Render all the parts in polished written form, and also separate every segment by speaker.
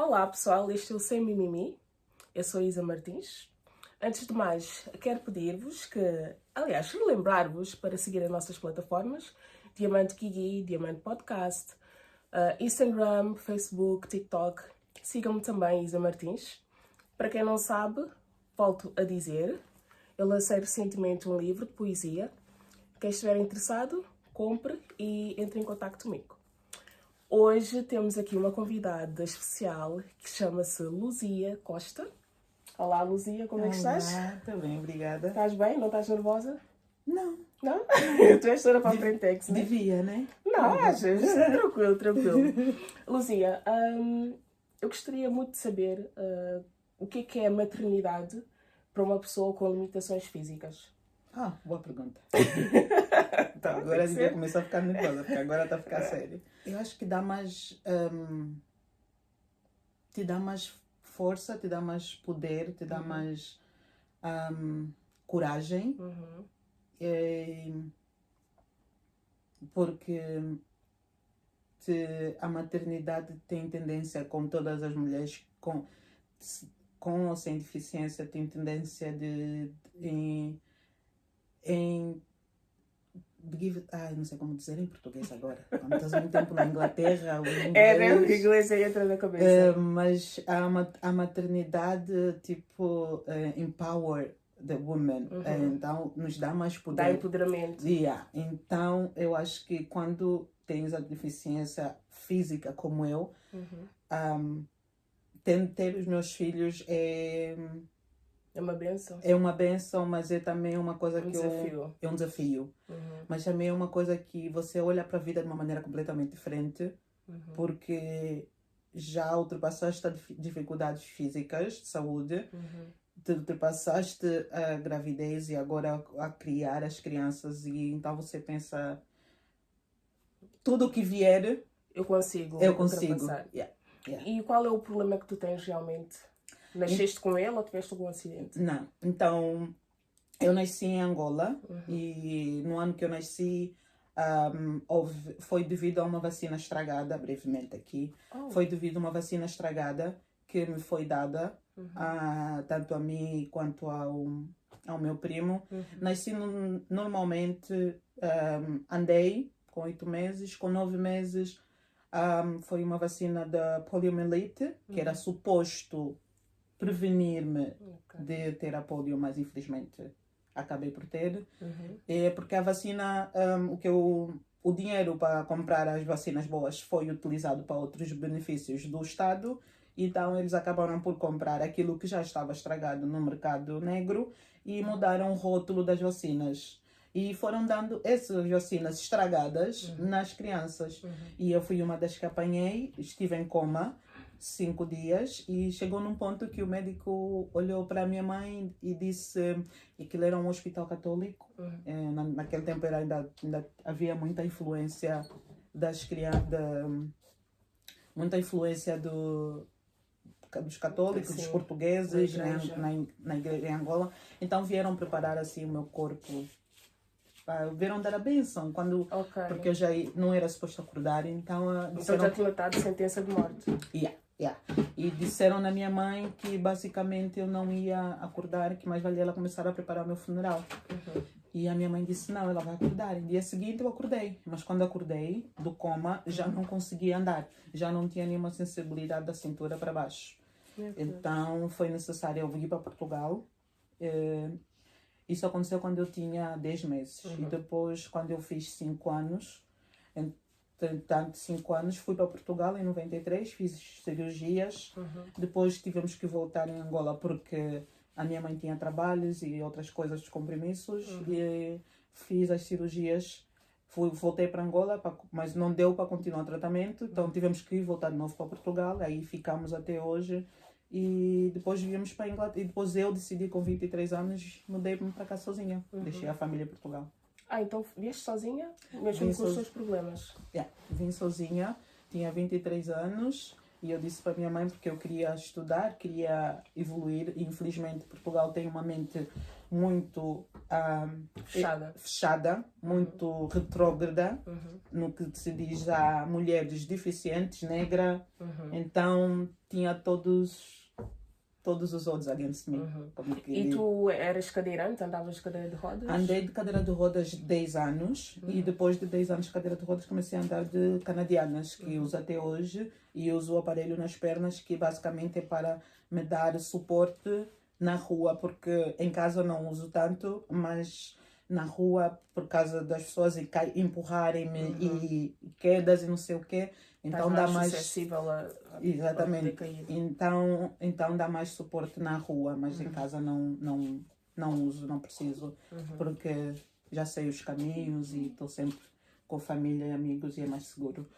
Speaker 1: Olá pessoal, este é o Sem Mimimi, eu sou Isa Martins. Antes de mais, quero pedir-vos relembrar-vos para seguir as nossas plataformas, Diamante Kiki, Diamante Podcast, Instagram, Facebook, TikTok. Sigam-me também, Isa Martins. Para quem não sabe, volto a dizer, eu lancei recentemente um livro de poesia. Quem estiver interessado, compre e entre em contato comigo. Hoje temos aqui uma convidada especial que chama-se Luzia Costa. Olá, Luzia, como é que estás?
Speaker 2: Olá, estou bem, obrigada.
Speaker 1: Estás bem? Não estás nervosa?
Speaker 2: Não.
Speaker 1: Não? Tu és toda para a Frentex, né?
Speaker 2: Devia, né?
Speaker 1: Não, achas? Tranquilo, tranquilo. Luzia, eu gostaria muito de saber o que é a maternidade para uma pessoa com limitações físicas.
Speaker 2: Boa pergunta.
Speaker 1: Tá,
Speaker 2: Agora devia começar a ficar nervosa, porque agora está a ficar sério. Eu acho que dá mais... te dá mais força, te dá mais poder, te dá mais coragem. Porque a maternidade tem tendência, como todas as mulheres com ou sem deficiência, tem tendência não sei como dizer em português agora. Quando estás muito tempo na Inglaterra, o
Speaker 1: né? O inglês aí entra na cabeça.
Speaker 2: mas a maternidade, empower the woman. Então, nos dá mais poder.
Speaker 1: Dá empoderamento.
Speaker 2: Então, eu acho que quando tens a deficiência física como eu, ter os meus filhos é
Speaker 1: uma bênção.
Speaker 2: É uma bênção, mas é também uma coisa
Speaker 1: É
Speaker 2: um desafio. Mas também é uma coisa que você olha para a vida de uma maneira completamente diferente, porque já ultrapassaste as dificuldades físicas de saúde, ultrapassaste a gravidez e agora a criar as crianças, e então você pensa, tudo o que vier, eu consigo.
Speaker 1: Ultrapassar. E qual é o problema que tu tens realmente? Nasceste com ele ou tiveste algum acidente?
Speaker 2: Não. Então, eu nasci em Angola e no ano que eu nasci foi devido a uma vacina estragada, brevemente aqui, foi devido a uma vacina estragada que me foi dada, tanto a mim quanto ao meu primo. Nasci normalmente, andei com 8 meses, com 9 meses foi uma vacina da poliomielite, que era suposto prevenir-me de ter a polio, mas infelizmente acabei por ter. Porque a vacina, o dinheiro para comprar as vacinas boas foi utilizado para outros benefícios do Estado, então eles acabaram por comprar aquilo que já estava estragado no mercado negro e mudaram o rótulo das vacinas. E foram dando essas vacinas estragadas nas crianças. E eu fui uma das que apanhei, estive em coma 5 dias e chegou num ponto que o médico olhou para a minha mãe e disse que aquilo era um hospital católico. Naquele tempo ainda havia muita influência das crianças, muita influência dos católicos, dos portugueses na igreja em Angola. Então vieram preparar assim o meu corpo. Vieram dar a bênção, porque eu já não era suposto acordar, então
Speaker 1: já tinha dado sentença de morte.
Speaker 2: E disseram na minha mãe que basicamente eu não ia acordar, que mais valia ela começar a preparar o meu funeral. E a minha mãe disse, não, ela vai acordar. E no dia seguinte eu acordei, mas quando acordei do coma já não conseguia andar, já não tinha nenhuma sensibilidade da cintura para baixo. Então foi necessário eu ir para Portugal. Isso aconteceu quando eu tinha 10 meses. E depois, quando eu fiz 5 anos, entretanto, 5 anos, fui para Portugal em 93, fiz cirurgias. Depois tivemos que voltar em Angola porque a minha mãe tinha trabalhos e outras coisas, de compromissos. E fiz as cirurgias. Voltei para Angola, mas não deu para continuar o tratamento. Então tivemos que voltar de novo para Portugal. Aí ficamos até hoje. E depois viemos para a Inglaterra. E depois eu decidi, com 23 anos, mudei-me para cá sozinha. Deixei a família em Portugal.
Speaker 1: Então vieste sozinha? Mesmo com os seus problemas?
Speaker 2: Vim sozinha. Tinha 23 anos. E eu disse para minha mãe porque eu queria estudar, queria evoluir. E, infelizmente, Portugal tem uma mente muito fechada, muito retrógrada no que se diz a mulheres deficientes, negra. Então, tinha todos os odds against me.
Speaker 1: E tu eras cadeirante? Andavas de cadeira de rodas?
Speaker 2: Andei de cadeira de rodas 10 anos e depois de 10 anos de cadeira de rodas comecei a andar de canadianas, que uso até hoje, e uso o aparelho nas pernas, que basicamente é para me dar suporte na rua, porque em casa eu não uso tanto, mas na rua, por causa das pessoas empurrarem-me e quedas e não sei o quê, então dá mais
Speaker 1: suscetível a
Speaker 2: exatamente.
Speaker 1: cair.
Speaker 2: Então dá mais suporte na rua, mas em casa não uso, não preciso, porque já sei os caminhos e estou sempre com família e amigos e é mais seguro.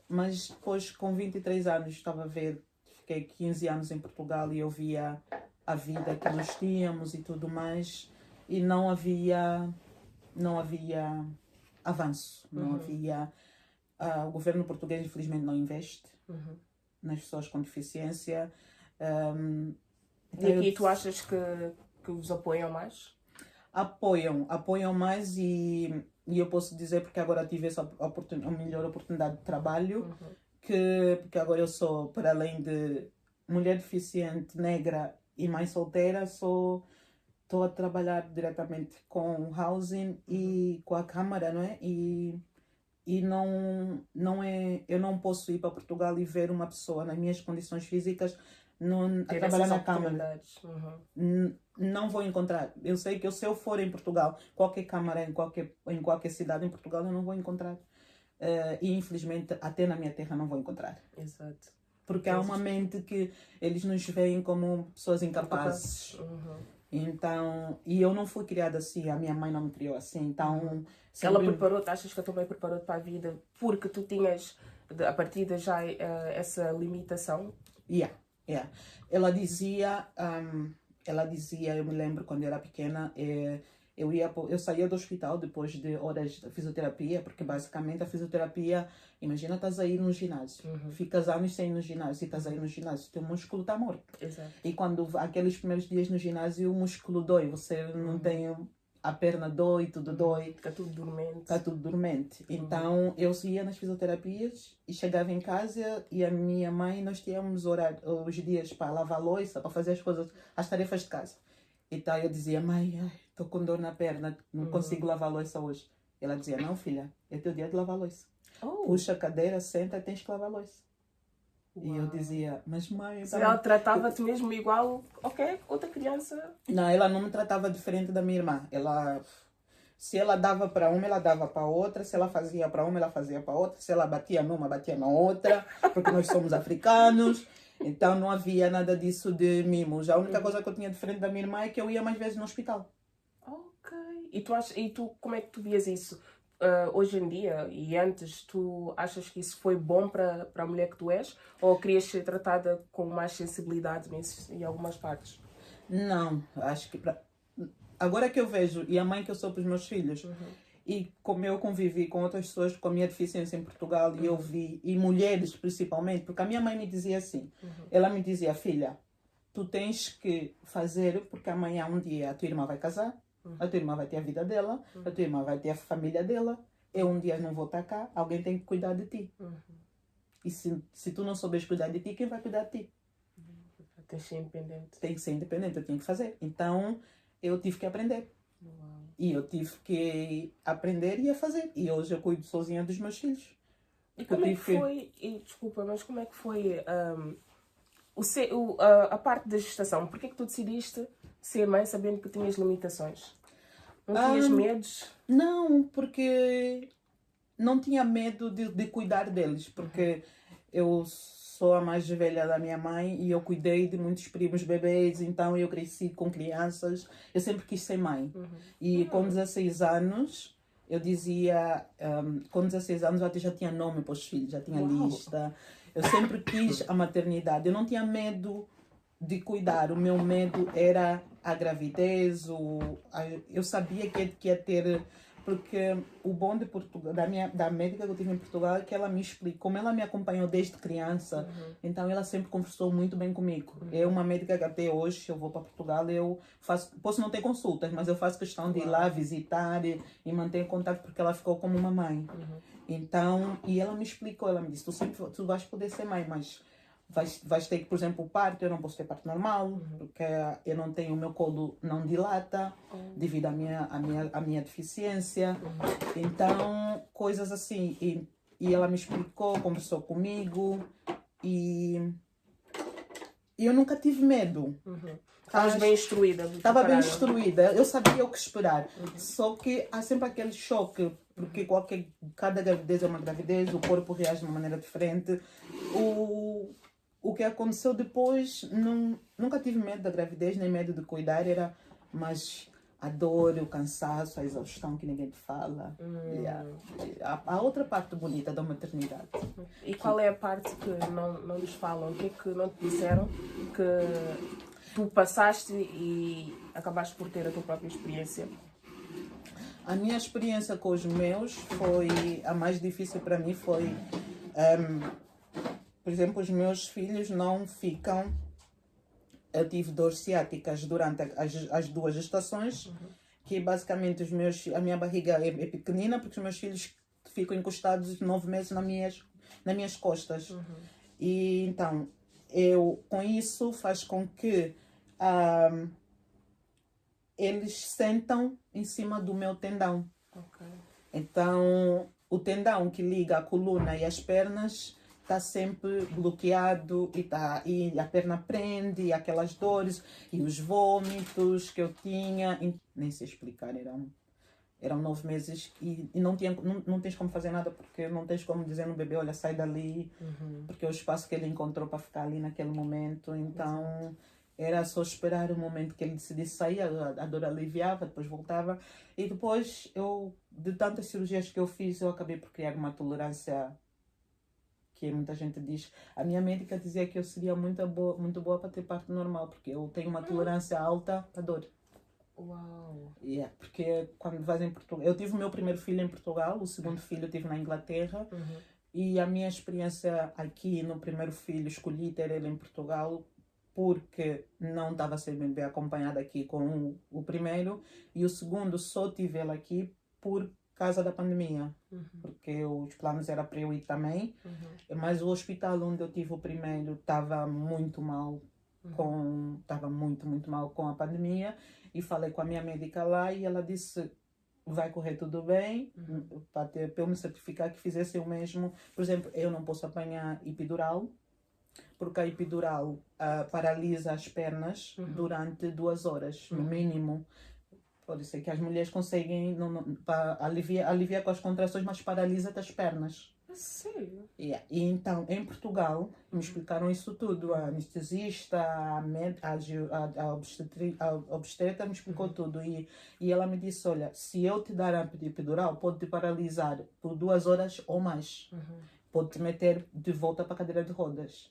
Speaker 2: Mas depois, com 23 anos, estava a ver, fiquei 15 anos em Portugal e eu via a vida que nós tínhamos e tudo mais, e não havia avanço, não havia. O governo português, infelizmente, não investe nas pessoas com deficiência.
Speaker 1: E aqui tu achas que os apoiam mais?
Speaker 2: Apoiam mais e eu posso dizer, porque agora tive a melhor oportunidade de trabalho, porque agora eu sou, para além de mulher deficiente, negra e mãe solteira, estou a trabalhar diretamente com o housing e com a Câmara, não é? E não é, eu não posso ir para Portugal e ver uma pessoa nas minhas condições físicas a trabalhar na Câmara. Não vou encontrar. Eu sei que se eu for em Portugal, qualquer Câmara, em qualquer cidade em Portugal, eu não vou encontrar. E infelizmente até na minha terra não vou encontrar.
Speaker 1: Exato.
Speaker 2: Porque há uma mente que eles nos veem como pessoas incapazes. Então, e eu não fui criada assim, a minha mãe não me criou assim, então...
Speaker 1: Ela preparou-te, achas que a tua mãe preparou-te para a vida porque tu tinhas, a partir de já, essa limitação?
Speaker 2: Yeah. Ela dizia, eu me lembro quando eu era pequena, eu saía do hospital depois de horas de fisioterapia, porque basicamente a fisioterapia, imagina, estás aí no ginásio, ficas anos sem ir no ginásio, e estás aí no ginásio, teu músculo está morto.
Speaker 1: Exato.
Speaker 2: E quando aqueles primeiros dias no ginásio, o músculo dói, você não tem, a perna dói, tudo dói.
Speaker 1: Está tudo dormente.
Speaker 2: Está tudo dormente. Então eu ia nas fisioterapias e chegava em casa e a minha mãe, nós tínhamos os dias para lavar a louça, para fazer as tarefas de casa. Então eu dizia, mãe, estou com dor na perna, não consigo lavar a louça hoje. Ela dizia, não filha, é teu dia de lavar a louça. Puxa a cadeira, senta, tens que lavar a louça. Uau. E eu dizia, mas mãe...
Speaker 1: Ela tratava-te mesmo igual, outra criança?
Speaker 2: Não, ela não me tratava diferente da minha irmã. Se ela dava para uma, ela dava para outra. Se ela fazia para uma, ela fazia para outra. Se ela batia numa, batia na outra. Porque nós somos africanos. Então não havia nada disso de mimos. A única coisa que eu tinha diferente da minha irmã é que eu ia mais vezes no hospital.
Speaker 1: Ok. E tu como é que tu vias isso? Hoje em dia e antes, tu achas que isso foi bom para a mulher que tu és? Ou querias ser tratada com mais sensibilidade em algumas partes?
Speaker 2: Não, acho que... Agora que eu vejo, e a mãe que eu sou para os meus filhos, e como eu convivi com outras pessoas com a minha deficiência em Portugal, e eu vi, e mulheres principalmente, porque a minha mãe me dizia assim, ela me dizia, filha, tu tens que fazer, porque amanhã um dia a tua irmã vai casar, a tua irmã vai ter a vida dela, a tua irmã vai ter a família dela, eu um dia não vou estar cá, alguém tem que cuidar de ti. E se tu não souberes cuidar de ti, quem vai cuidar de ti?
Speaker 1: Tem que ser independente.
Speaker 2: Tem que ser independente, eu tinha que fazer. Então, eu tive que aprender.
Speaker 1: Uau.
Speaker 2: E eu tive que aprender e a fazer. E hoje eu cuido sozinha dos meus filhos.
Speaker 1: E como é que foi, desculpa, mas como é que foi a parte da gestação? Por que tu decidiste ser mãe sabendo que tinhas limitações? Não tinhas medos?
Speaker 2: Não, porque não tinha medo de cuidar deles, porque eu sou a mais velha da minha mãe e eu cuidei de muitos primos bebês, então eu cresci com crianças, eu sempre quis ser mãe. E com 16 anos, eu dizia, com 16 anos eu até já tinha nome para os filhos, já tinha lista. Eu sempre quis a maternidade, eu não tinha medo de cuidar, o meu medo era a gravidez, eu sabia que ia ter Porque o bom de Portugal, da médica que eu tive em Portugal é que ela me explicou, como ela me acompanhou desde criança, então ela sempre conversou muito bem comigo. É uma médica que até hoje, se eu vou para Portugal, eu faço, posso não ter consultas, mas eu faço questão de ir lá visitar e manter contato, porque ela ficou como uma mãe. Então, e ela me explicou, ela me disse, tu vais poder ser mãe, mas vais ter que, por exemplo, o parto, eu não posso ter parto normal, porque eu não tenho, o meu colo não dilata, devido à minha deficiência. Então, coisas assim. E ela me explicou, conversou comigo e eu nunca tive medo.
Speaker 1: Estavas bem instruída.
Speaker 2: Estava bem instruída, eu sabia o que esperar. Só que há sempre aquele choque, porque cada gravidez é uma gravidez, o corpo reage de uma maneira diferente. O que aconteceu depois, nunca tive medo da gravidez, nem medo de cuidar, mas a dor, o cansaço, a exaustão que ninguém te fala. A outra parte bonita da maternidade.
Speaker 1: E qual é a parte que não nos falam? O que é que não te disseram que tu passaste e acabaste por ter a tua própria experiência?
Speaker 2: A minha experiência com os meus foi, a mais difícil para mim foi, por exemplo, os meus filhos não ficam. Eu tive dores ciáticas durante as 2 gestações, que basicamente a minha barriga é pequenina, porque os meus filhos ficam encostados 9 meses nas minhas costas. E então, com isso faz com que eles sentam em cima do meu tendão. Então, o tendão que liga a coluna e as pernas está sempre bloqueado e a perna prende, e aquelas dores e os vômitos que eu tinha, nem sei explicar, eram 9 meses e não tens como fazer nada, porque não tens como dizer no bebê, olha, sai dali, porque é o espaço que ele encontrou para ficar ali naquele momento. Então era só esperar o momento que ele decidisse sair, a dor aliviava, depois voltava. E depois, de tantas cirurgias que eu fiz, eu acabei por criar uma tolerância que muita gente diz. A minha médica dizia que eu seria muito boa para ter parto normal, porque eu tenho uma tolerância alta à dor.
Speaker 1: Uau!
Speaker 2: Porque quando vais em Portugal... Eu tive o meu primeiro filho em Portugal, o segundo filho eu tive na Inglaterra. E a minha experiência aqui no primeiro filho, escolhi ter ele em Portugal porque não estava sendo bem acompanhada aqui com o primeiro. E o segundo só tive ele aqui por causa da pandemia, porque os planos eram para eu ir também, mas o hospital onde eu tive o primeiro estava muito mal, estava muito mal com a pandemia, e falei com a minha médica lá e ela disse, vai correr tudo bem, para eu me certificar que fizesse o mesmo. Por exemplo, eu não posso apanhar epidural, porque a epidural paralisa as pernas durante 2 horas, no mínimo. Pode ser que as mulheres conseguem aliviar com as contrações, mas paralisa-te as pernas.
Speaker 1: Sério?
Speaker 2: E então, em Portugal, me explicaram isso tudo. A anestesista, a obstetra me explicou tudo. E ela me disse, olha, se eu te dar a epidural, pode te paralisar por 2 horas ou mais. Pode te meter de volta para a cadeira de rodas.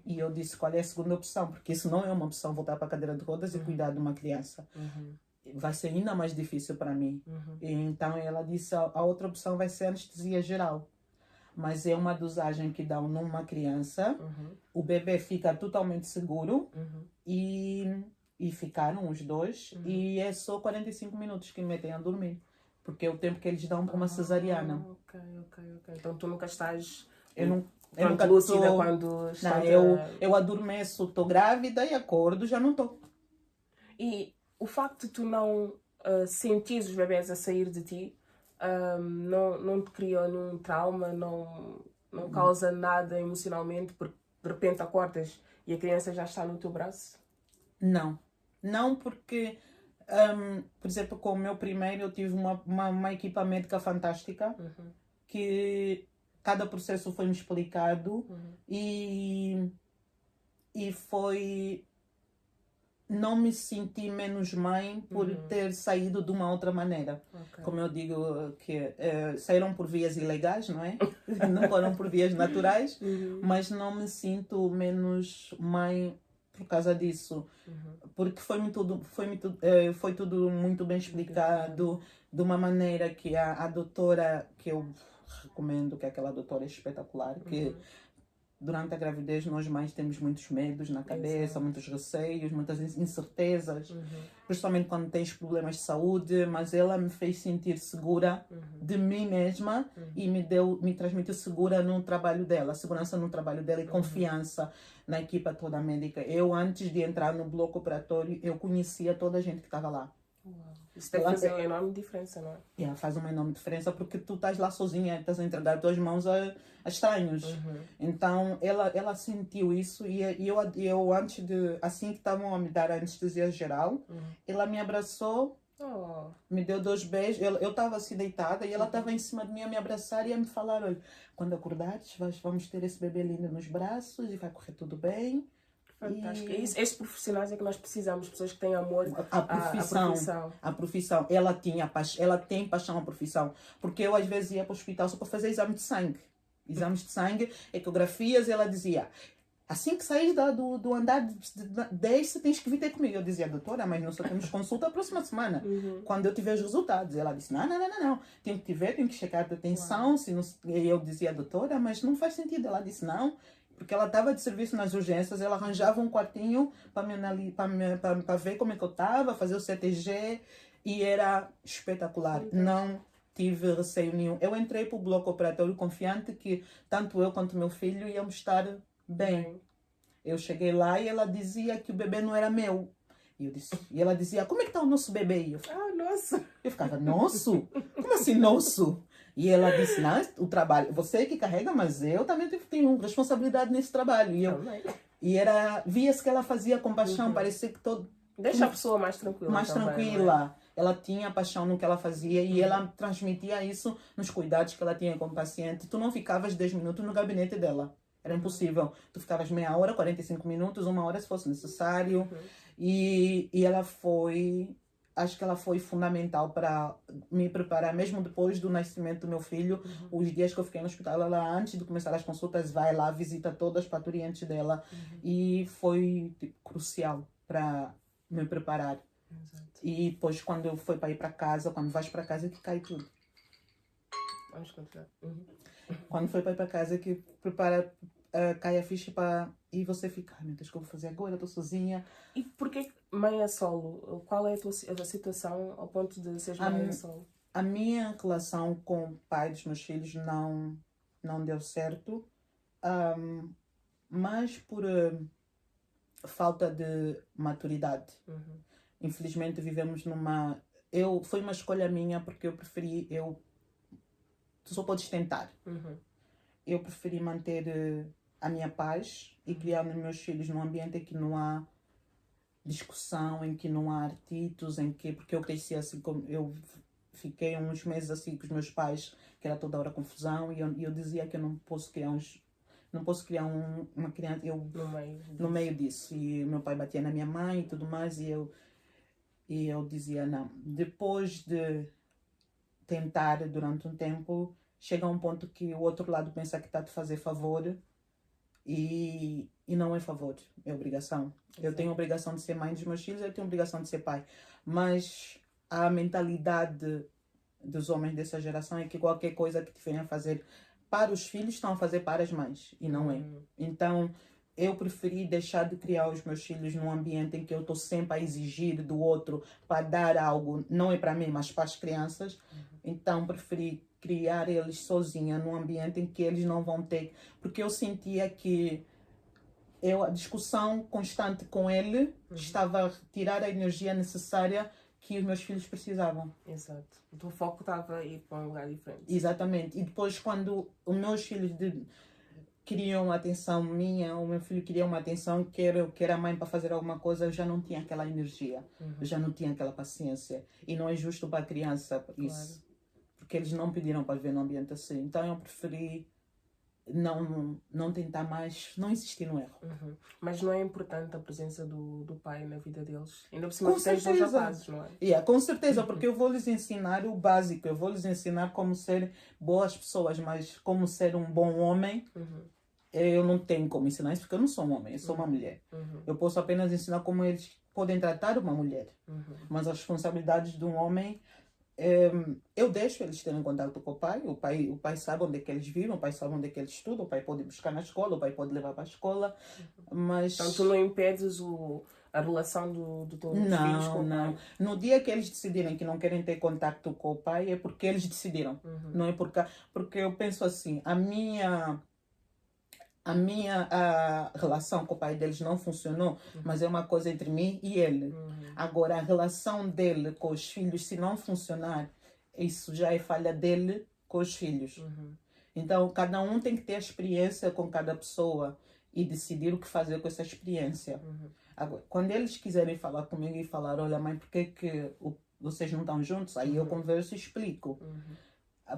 Speaker 2: E eu disse, qual é a segunda opção? Porque isso não é uma opção, voltar para a cadeira de rodas e cuidar de uma criança. Vai ser ainda mais difícil para mim. E então ela disse, a outra opção vai ser anestesia geral. Mas é uma dosagem que dão numa criança, o bebê fica totalmente seguro e ficaram os 2, e é só 45 minutos que metem a dormir, porque é o tempo que eles dão para uma cesariana.
Speaker 1: Ok. Então tu nunca estás
Speaker 2: eu nunca
Speaker 1: lúcida quando estás...
Speaker 2: Eu adormeço, estou grávida e acordo, já não estou.
Speaker 1: E o facto de tu não sentires os bebés a sair de ti, não te criou nenhum trauma, não causa nada emocionalmente, porque de repente acordas e a criança já está no teu braço?
Speaker 2: Não, porque, por exemplo, com o meu primeiro eu tive uma equipa médica fantástica, que cada processo foi-me explicado e foi... Não me senti menos mãe por ter saído de uma outra maneira. Como eu digo, que saíram por vias ilegais, não é? Não foram por vias naturais, mas não me sinto menos mãe por causa disso. Porque foi tudo muito bem explicado, de uma maneira que a doutora, que eu recomendo, que aquela doutora é espetacular, que durante a gravidez nós mães temos muitos medos na cabeça, muitos receios, muitas incertezas, principalmente quando tens problemas de saúde, mas ela me fez sentir segura de mim mesma e me transmitiu segura no trabalho dela, segurança no trabalho dela e confiança na equipa toda médica. Eu, antes de entrar no bloco operatório, eu conhecia toda a gente que estava lá.
Speaker 1: Isso deve fazer uma enorme diferença, não é?
Speaker 2: Faz uma enorme diferença porque tu estás lá sozinha, estás a entregar as tuas mãos a estranhos. Então ela sentiu isso e eu antes de, assim que estavam a me dar a anestesia geral, ela me abraçou, me deu 2 beijos. Eu estava assim deitada e ela estava em cima de mim a me abraçar e a me falar: olha, quando acordares vamos ter esse bebê lindo nos braços e vai correr tudo bem.
Speaker 1: Fantástico. Estes profissionais é que nós precisamos, pessoas que têm amor
Speaker 2: à profissão. A profissão. Ela tem paixão à profissão. Porque eu às vezes ia para o hospital só para fazer exames de sangue, ecografias, e ela dizia: assim que saís do andar 10, você tens que vir ter comigo. Eu dizia: doutora, mas nós só temos consulta a próxima semana, quando eu tiver os resultados. Ela disse: não. Tenho que te ver, tenho que checar a tua atenção. E eu dizia: doutora, mas não faz sentido. Ela disse: não. Porque ela estava de serviço nas urgências, ela arranjava um quartinho para ver como é que eu estava, fazer o CTG, e era espetacular. Não tive receio nenhum. Eu entrei para o bloco operatório confiante que tanto eu quanto meu filho íamos estar bem. Eu cheguei lá e ela dizia que o bebê não era meu. E ela dizia: como é que está o nosso bebê? E
Speaker 1: nossa!
Speaker 2: Eu ficava: nosso? Como assim nosso? E ela disse: não, o trabalho, você que carrega, mas eu também tenho responsabilidade nesse trabalho. Via-se que ela fazia com paixão, parecia que todo...
Speaker 1: Deixa a pessoa mais tranquila.
Speaker 2: Mais tranquila. Ela tinha paixão no que ela fazia e ela transmitia isso nos cuidados que ela tinha com o paciente. Tu não ficavas 10 minutos no gabinete dela. Era impossível. Tu ficavas meia hora, 45 minutos, 1 hora se fosse necessário. E ela foi... Acho que ela foi fundamental para me preparar, mesmo depois do nascimento do meu filho. Os dias que eu fiquei no hospital, ela, antes de começar as consultas, vai lá, visita todas as parturientes dela. E foi crucial para me preparar.
Speaker 1: Exato.
Speaker 2: E depois, quando eu fui para ir para casa, quando vais para casa, que cai tudo.
Speaker 1: Vamos continuar.
Speaker 2: Quando foi para ir para casa, que prepara, cai a ficha e você fica: ai meu Deus, o que eu vou fazer agora? Estou sozinha.
Speaker 1: E porquê mãe a solo? Qual é a tua situação ao ponto de seres mãe a solo?
Speaker 2: A minha relação com o pai dos meus filhos não deu certo, mas por falta de maturidade. Infelizmente vivemos foi uma escolha minha, porque eu preferi... Tu só podes tentar. Eu preferi manter a minha paz e criar os meus filhos num ambiente em que não há discussão, em que não há artitos, porque eu cresci assim, eu fiquei uns meses assim com os meus pais, que era toda hora confusão, e eu dizia que eu não posso criar uma criança no meio disso. E meu pai batia na minha mãe e tudo mais, e eu dizia não. Depois de tentar durante um tempo, chega a um ponto que o outro lado pensa que está a te fazer favor, e não é favor, é obrigação. Eu tenho a obrigação de ser mãe dos meus filhos, eu tenho a obrigação de ser pai. Mas a mentalidade dos homens dessa geração é que qualquer coisa que te venham a fazer para os filhos, estão a fazer para as mães. E não é. Então, eu preferi deixar de criar os meus filhos num ambiente em que eu estou sempre a exigir do outro para dar algo, não é para mim, mas para as crianças. Então, preferi criar eles sozinha num ambiente em que eles não vão ter... Porque eu sentia que a discussão constante com ele estava a tirar a energia necessária que os meus filhos precisavam.
Speaker 1: Exato. O teu foco estava a ir para um lugar diferente.
Speaker 2: Exatamente. E depois, quando os meus filhos queriam uma atenção minha, o meu filho queria uma atenção, que era a mãe para fazer alguma coisa, eu já não tinha aquela energia, eu já não tinha aquela paciência. E não é justo para a criança isso. Claro. Porque eles não pediram para viver num ambiente assim. Então eu preferi não tentar mais, não insistir no erro.
Speaker 1: Mas não é importante a presença do pai na vida deles? Ainda por cima que tens 2 rapazes, não é?
Speaker 2: Com certeza, porque eu vou lhes ensinar o básico, eu vou lhes ensinar como ser boas pessoas, mas como ser um bom homem, eu não tenho como ensinar isso porque eu não sou um homem, eu sou uma mulher. Eu posso apenas ensinar como eles podem tratar uma mulher. Mas as responsabilidades de um homem, eu deixo eles terem contato com o pai sabe onde é que eles vivem, o pai sabe onde é que eles estudam, o pai pode buscar na escola, o pai pode levar para a escola, mas...
Speaker 1: Então tu não impedes a relação dos teus filhos com o pai?
Speaker 2: No dia que eles decidirem que não querem ter contato com o pai, é porque eles decidiram. Não é porque eu penso assim, a relação com o pai deles não funcionou, mas é uma coisa entre mim e ele. Agora, a relação dele com os filhos, se não funcionar, isso já é falha dele com os filhos. Então, cada um tem que ter a experiência com cada pessoa e decidir o que fazer com essa experiência. Agora, quando eles quiserem falar comigo e falar, olha mãe, por que vocês não estão juntos? Aí eu converso e explico.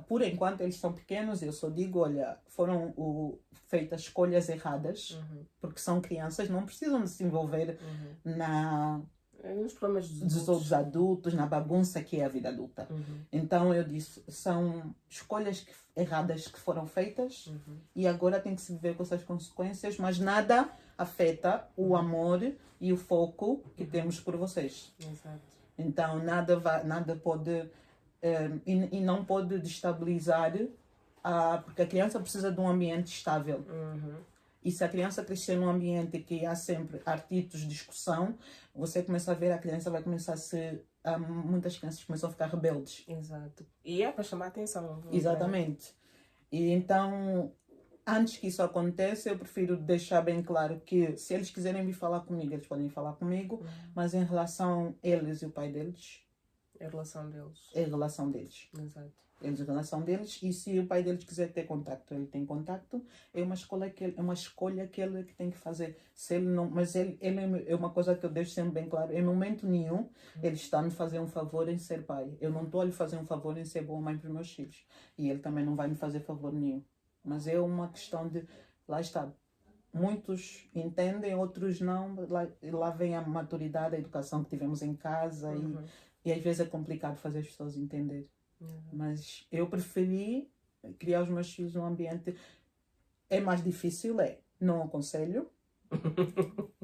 Speaker 2: Por enquanto eles são pequenos, eu só digo, olha, foram feitas escolhas erradas, porque são crianças, não precisam de se envolver
Speaker 1: nos problemas
Speaker 2: dos outros adultos, na bagunça que é a vida adulta. Então eu disse, são escolhas erradas que foram feitas e agora tem que se viver com essas consequências, mas nada afeta o amor e o foco que temos por vocês.
Speaker 1: Exato.
Speaker 2: Então nada pode... e não pode destabilizar, porque a criança precisa de um ambiente estável. E se a criança crescer num ambiente que há sempre artitos, discussão, você começa a ver, a criança vai começar a ser... muitas crianças começam a ficar rebeldes.
Speaker 1: Exato. E é para chamar a atenção.
Speaker 2: Exatamente. E então, antes que isso aconteça, eu prefiro deixar bem claro que se eles quiserem vir falar comigo, eles podem falar comigo, mas em relação a eles e o pai deles,
Speaker 1: é a relação deles.
Speaker 2: é a relação deles.
Speaker 1: Exato.
Speaker 2: Eles, a relação deles, e se o pai deles quiser ter contacto, ele tem contacto, é uma escolha que ele que tem que fazer. Se ele não, mas ele é uma coisa que eu deixo sempre bem claro, em momento nenhum ele está a me fazer um favor em ser pai. Eu não estou a lhe fazer um favor em ser boa mãe para os meus filhos. E ele também não vai me fazer favor nenhum. Mas é uma questão de, lá está, muitos entendem, outros não, lá vem a maturidade, a educação que tivemos em casa e às vezes é complicado fazer as pessoas entenderem. Mas eu preferi criar os meus filhos num ambiente... É mais difícil, não aconselho.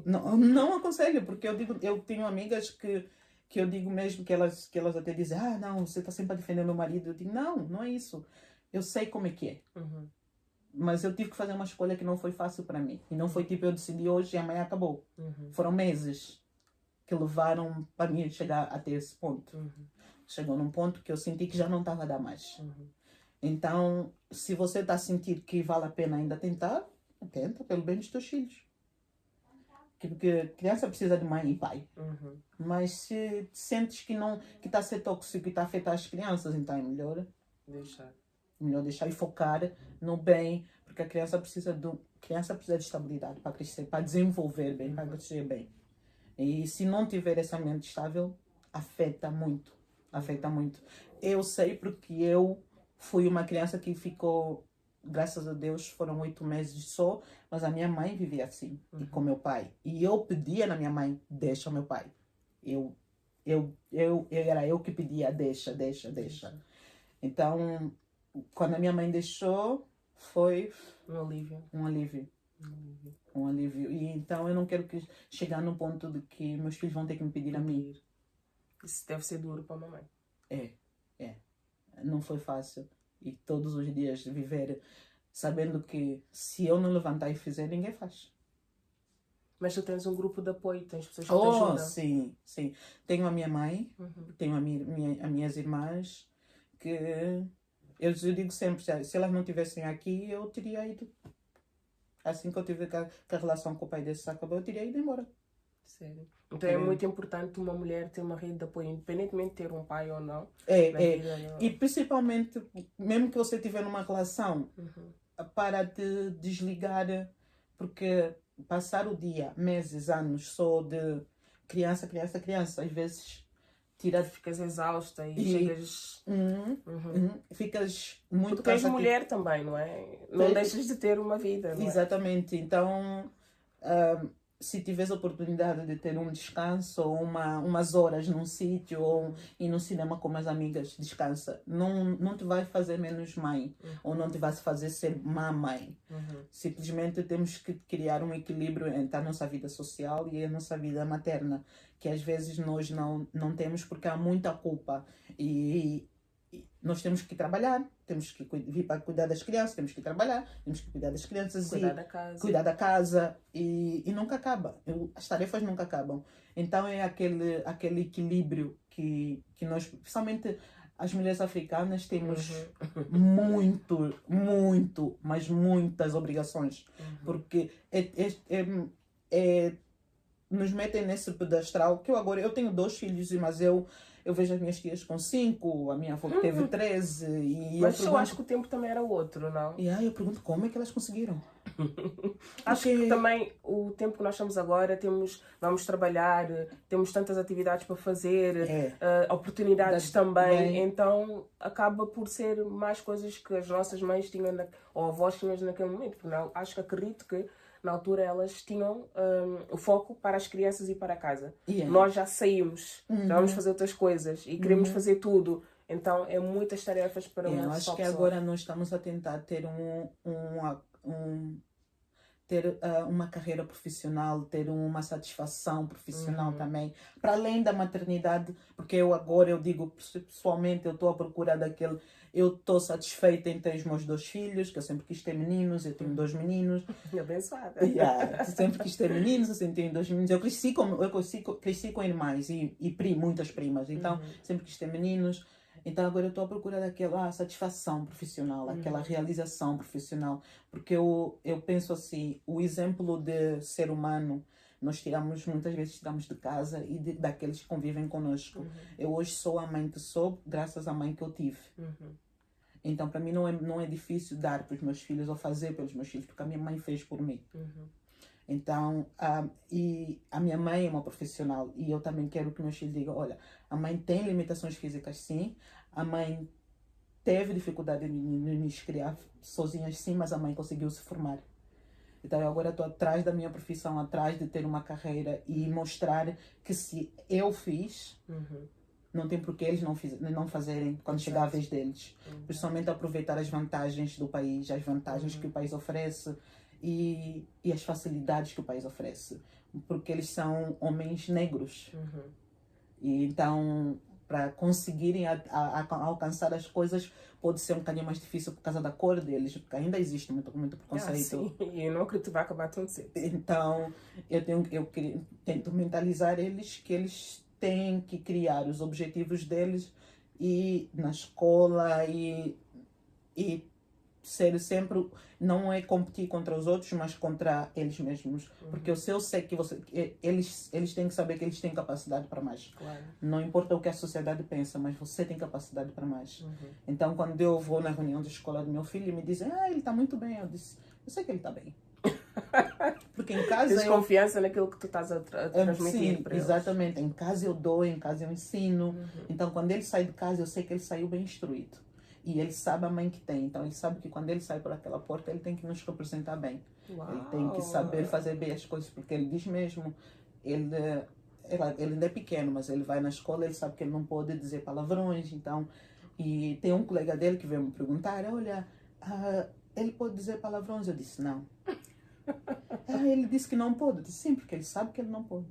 Speaker 2: não aconselho, porque eu tenho amigas que eu digo mesmo que elas até dizem, não, você está sempre a defender meu marido. Eu digo, não é isso. Eu sei como é que é. Mas eu tive que fazer uma escolha que não foi fácil para mim. E não foi tipo, eu decidi hoje e amanhã acabou. Foram meses que levaram para mim chegar até esse ponto. Chegou num ponto que eu senti que já não estava a dar mais. Então, se você está a sentir que vale a pena ainda tentar, tenta pelo bem dos teus filhos. Porque criança precisa de mãe e pai. Mas se sentes que está a ser tóxico e está a afetar as crianças, então é melhor deixar e focar no bem, porque a criança precisa de estabilidade para crescer, para desenvolver bem, para crescer bem. E se não tiver esse ambiente estável, afeta muito. Eu sei porque eu fui uma criança que ficou, graças a Deus, foram 8 meses só, mas a minha mãe vivia assim, e com meu pai. E eu pedia na minha mãe, deixa o meu pai. Era eu que pedia, deixa. Então, quando a minha mãe deixou, foi um alívio. E então eu não quero chegar no ponto de que meus filhos vão ter que me pedir a mim.
Speaker 1: Isso deve ser duro para a mamãe.
Speaker 2: É. Não foi fácil. E todos os dias viver sabendo que se eu não levantar e fizer, ninguém faz.
Speaker 1: Mas tu tens um grupo de apoio, tens pessoas que te ajudam.
Speaker 2: Sim. Tenho a minha mãe, tenho as minhas irmãs, que eu digo sempre, se elas não estivessem aqui, eu teria ido. Assim que eu tive que a relação com o pai desse acabou, eu teria ido embora.
Speaker 1: Sério. Então é muito importante uma mulher ter uma rede de apoio, independentemente de ter um pai ou não.
Speaker 2: E principalmente, mesmo que você estiver numa relação, para te desligar, porque passar o dia, meses, anos, só de criança, às vezes
Speaker 1: ficas exausta e chegas...
Speaker 2: ficas muito
Speaker 1: porque és mulher também, não é? Não deixas de ter uma vida, não é?
Speaker 2: Exatamente. Então, se tiveres a oportunidade de ter um descanso ou umas horas num sítio ou ir no cinema com as amigas, descansa. Não te vai fazer menos mãe ou não te vai fazer ser má mãe. Simplesmente temos que criar um equilíbrio entre a nossa vida social e a nossa vida materna, que às vezes nós não temos porque há muita culpa. E nós temos que trabalhar, temos que vir para cuidar das crianças, temos que trabalhar, temos que cuidar das crianças, cuidar da casa e nunca acaba. As tarefas nunca acabam. Então é aquele equilíbrio que nós, principalmente as mulheres africanas, temos mas muitas obrigações. Porque nos metem nesse pedestral que eu tenho 2 filhos, mas eu vejo as minhas tias com 5, a minha avó que teve 13.
Speaker 1: Mas eu acho que o tempo também era outro, não?
Speaker 2: E aí eu pergunto como é que elas conseguiram.
Speaker 1: Acho que também o tempo que nós estamos agora, vamos trabalhar, temos tantas atividades para fazer, oportunidades também, então acaba por ser mais coisas que as nossas mães tinham, ou avós tinham naquele momento, porque não, acredito que na altura elas tinham o foco para as crianças e para a casa. Nós já saímos, já vamos fazer outras coisas e queremos fazer tudo. Então é muitas tarefas para uma
Speaker 2: acho
Speaker 1: só
Speaker 2: que
Speaker 1: pessoa.
Speaker 2: Agora nós estamos a tentar ter ter uma carreira profissional, ter uma satisfação profissional também, para além da maternidade, porque eu digo pessoalmente, eu estou à procura daquele, eu estou satisfeita em ter os meus 2 filhos, que eu sempre quis ter meninos, eu tenho 2 meninos.
Speaker 1: Abençoada.
Speaker 2: Sempre quis ter meninos, eu sempre tenho 2 meninos. Eu cresci com irmãs e muitas primas, então sempre quis ter meninos. Então agora eu estou à procura daquela satisfação profissional, aquela realização profissional, porque eu penso assim, o exemplo de ser humano, nós muitas vezes tiramos de casa e daqueles que convivem connosco. Eu hoje sou a mãe que sou, graças à mãe que eu tive. Então para mim não é difícil dar para os meus filhos ou fazer pelos meus filhos, porque a minha mãe fez por mim. Então, e a minha mãe é uma profissional e eu também quero que meus filhos digam, olha, a mãe tem limitações físicas sim, a mãe teve dificuldade de nos criar sozinhas sim, mas a mãe conseguiu se formar. Então eu agora estou atrás da minha profissão, atrás de ter uma carreira e mostrar que se eu fiz, não tem por que eles não fazerem quando chegar a vez deles. Principalmente aproveitar as vantagens do país, as vantagens que o país oferece, e as facilidades que o país oferece, porque eles são homens negros. E então, para conseguirem alcançar as coisas, pode ser um bocadinho mais difícil por causa da cor deles, porque ainda existe muito preconceito.
Speaker 1: Sim, e eu não acredito que vai acabar tão cedo.
Speaker 2: Então, eu tento mentalizar eles que eles têm que criar os objetivos deles e na escola e ser sempre, não é competir contra os outros, mas contra eles mesmos. Porque eu sei que eles têm que saber que eles têm capacidade para mais.
Speaker 1: Claro.
Speaker 2: Não importa o que a sociedade pensa, mas você tem capacidade para mais. Então, quando eu vou na reunião da escola do meu filho e me dizem, ele está muito bem, eu sei que ele está bem. Porque em casa
Speaker 1: tens confiança naquilo que tu estás a transmitir para eles.
Speaker 2: Exatamente. Em casa eu dou, em casa eu ensino. Então, quando ele sai de casa, eu sei que ele saiu bem instruído. E ele sabe a mãe que tem. Então, ele sabe que quando ele sai por aquela porta, ele tem que nos representar bem.
Speaker 1: Uau.
Speaker 2: Ele tem que saber fazer bem as coisas. Porque ele diz mesmo, ele ainda é pequeno, mas ele vai na escola, ele sabe que ele não pode dizer palavrões. Então, e tem um colega dele que veio me perguntar, olha, ele pode dizer palavrões? Eu disse, não. Ele disse que não pode. Eu disse, sim, porque ele sabe que ele não pode.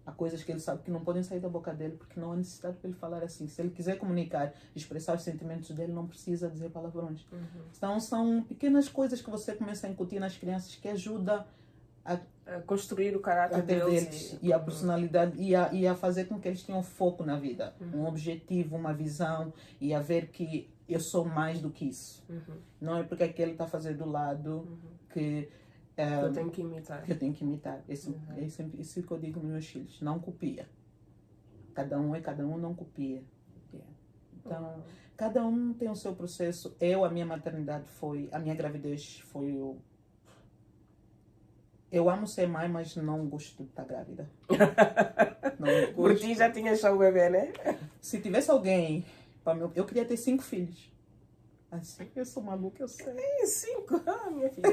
Speaker 2: Há coisas que ele sabe que não podem sair da boca dele, porque não há necessidade para ele falar assim. Se ele quiser comunicar, expressar os sentimentos dele, não precisa dizer palavrões. Então, são pequenas coisas que você começa a incutir nas crianças que ajuda a
Speaker 1: construir o caráter deles
Speaker 2: e a personalidade e a fazer com que eles tenham foco na vida. Um objetivo, uma visão e a ver que eu sou mais do que isso. Não é porque aquele está a fazer do lado que
Speaker 1: eu tenho que imitar.
Speaker 2: Que eu tenho que imitar. É sempre isso que eu digo nos meus filhos. Não copia. Cada um não copia. Então, cada um tem o seu processo. A minha maternidade a minha gravidez foi eu amo ser mãe, mas não gosto de estar grávida. Não
Speaker 1: Por ti já tinhas só o bebê, né?
Speaker 2: Se tivesse alguém, eu queria ter 5 filhos. Assim, eu sou maluca, eu sei.
Speaker 1: 5? Minha filha.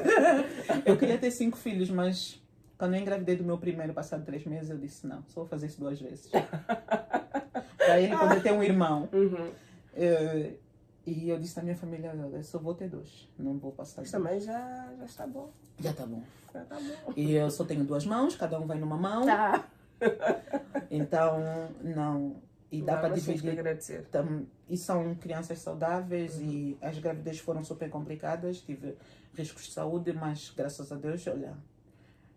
Speaker 2: Eu queria ter 5 filhos, mas Quando eu engravidei do meu primeiro, passado 3 meses, eu disse, não, só vou fazer isso 2 vezes. Para ele poder ter um irmão. E eu disse à minha família, eu só vou ter 2, não vou passar.
Speaker 1: Mas também já está bom.
Speaker 2: Já tá bom.
Speaker 1: Já está bom.
Speaker 2: E eu só tenho 2 mãos, cada um vai numa mão.
Speaker 1: Tá.
Speaker 2: Então, não. E dá para
Speaker 1: Mas temos que
Speaker 2: dividir.
Speaker 1: agradecer.
Speaker 2: E são crianças saudáveis e as gravidezes foram super complicadas. Tive riscos de saúde, mas graças a Deus, olha,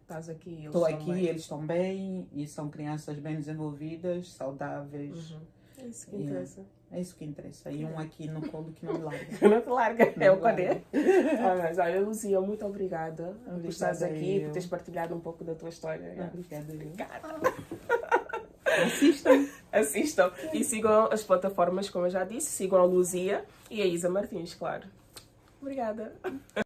Speaker 1: Estás aqui, eles
Speaker 2: estou
Speaker 1: estão
Speaker 2: aqui,
Speaker 1: bem.
Speaker 2: eles estão bem e são crianças bem desenvolvidas, saudáveis.
Speaker 1: É isso que
Speaker 2: Yeah.
Speaker 1: interessa.
Speaker 2: É isso que interessa. E um aqui no colo que não me larga.
Speaker 1: Não te larga, é
Speaker 2: Não
Speaker 1: o poder.
Speaker 2: larga.
Speaker 1: Mas olha, Luzia, muito obrigada por estares
Speaker 2: Obrigada
Speaker 1: aqui,
Speaker 2: eu.
Speaker 1: por teres partilhado um pouco da tua história.
Speaker 2: Obrigada.
Speaker 1: Obrigada.
Speaker 2: Assistam.
Speaker 1: Assistam e sigam as plataformas, como eu já disse, sigam a Luzia e a Isa Martins, claro. Obrigada.